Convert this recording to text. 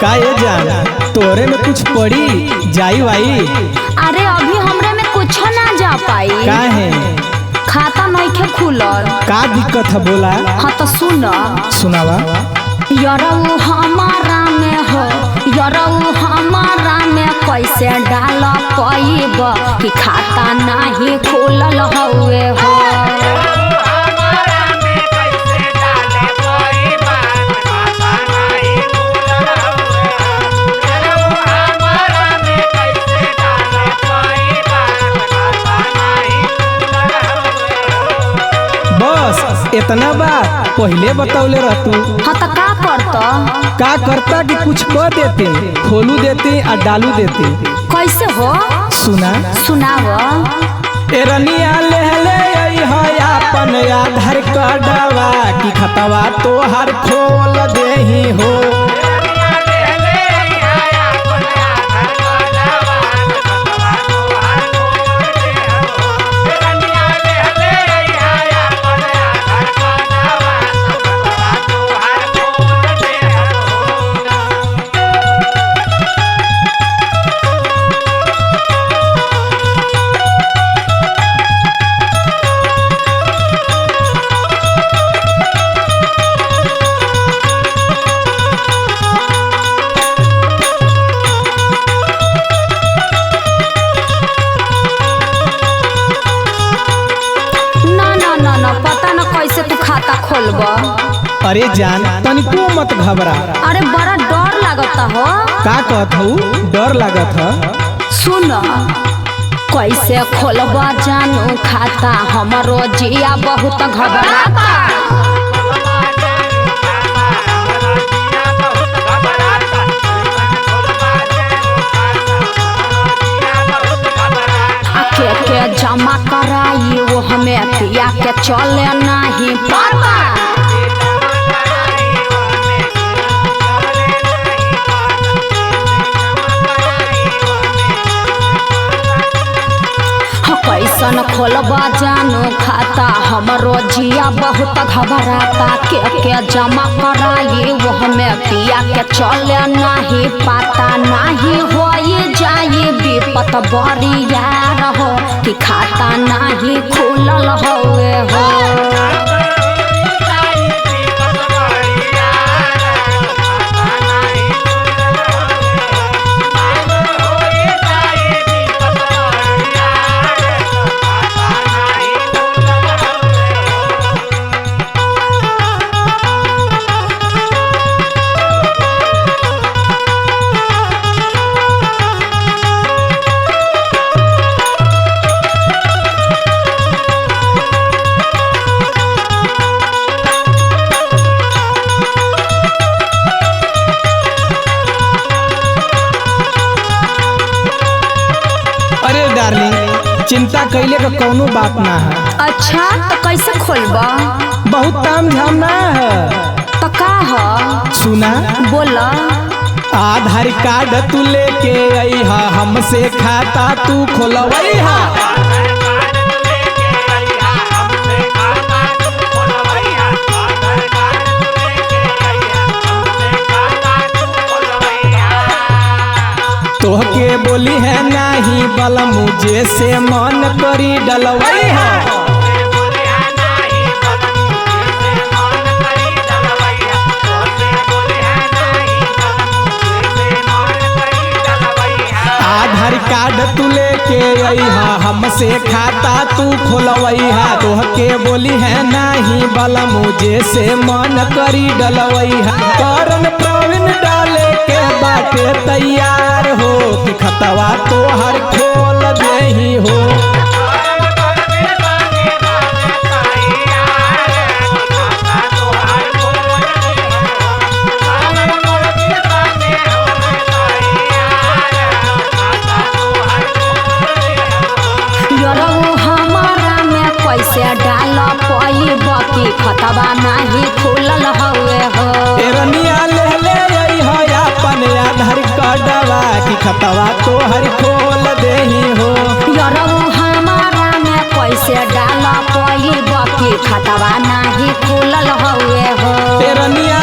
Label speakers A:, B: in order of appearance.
A: का ये जान तोरे में कुछ पड़ी जाई वाई?
B: अरे अभी हमरे में कुछ ना जा पाई।
A: का है?
B: खाता नहीं खुलल।
A: का दिक्कत है बोला?
B: हाँ तो सुन।
A: सुनावा।
B: यरऊ हमारा में हो, यरऊ हमारा में कैसे डाल पैब कि खाता नहीं खुलल हुए हो।
A: इतना बात पहले बतौले रहतू।
B: हाँ तो का करता?
A: का करता कि कुछ कर देते, खोलू देते और डालू देते।
B: कैसे हो?
A: सुना
B: सुनाव।
A: एरनिया ले अपन आधार कार्डवा की खतवा तो हर खोल देही हो। अरे जान तनिको मत घबरा।
B: अरे बड़ा डर लगता हो।
A: का कहत हूँ? डर लागत है?
B: सुन कैसे खोलबा जानू खाता, हमरो जिया बहुत घबराता। के जमा कराई वो हमें पिया के चले नहीं पाता। कैसन खोलबा जानू खाता, हमरो जिया बहुत घबराता। के जमा कराई वो हमें पिया के चले नहीं पाता। नहीं हो जाए विपत बरिया रहो कि खाता नहीं खुलल हुए हो।
A: चिंता कैले का कोनो बात ना है।
B: अच्छा तो कैसे खोलबा?
A: बहुत ताम झाम ना है।
B: तो का है?
A: सुना।
B: बोला।
A: आधार कार्ड तू लेके आई हा, हमसे खाता तू खोलवई हा। तोहके बोली है नहीं बल मुझे से मन करी डलवई है। आधार कार्ड तू लेके आई हा, हमसे खाता तू खोलवई है। तोहके बोली है नहीं बल मुझे से मन करी डलवई है। करन प्रवीण डाले के बाटे तैयार हो कि खतवा तो हर खोल देही हो।
B: यरऊ हमारा में कैसे डाल पैब कि खतवा नहीं खुलल हुए हो।
A: एरनिया ले अपन आधार कार्डवा की खतवा तो हर खोल देही हो।
B: यरऊ हमारा में कैसे डाल पैब कि खतवा नहीं खुलल हुए हो।
A: एरनिया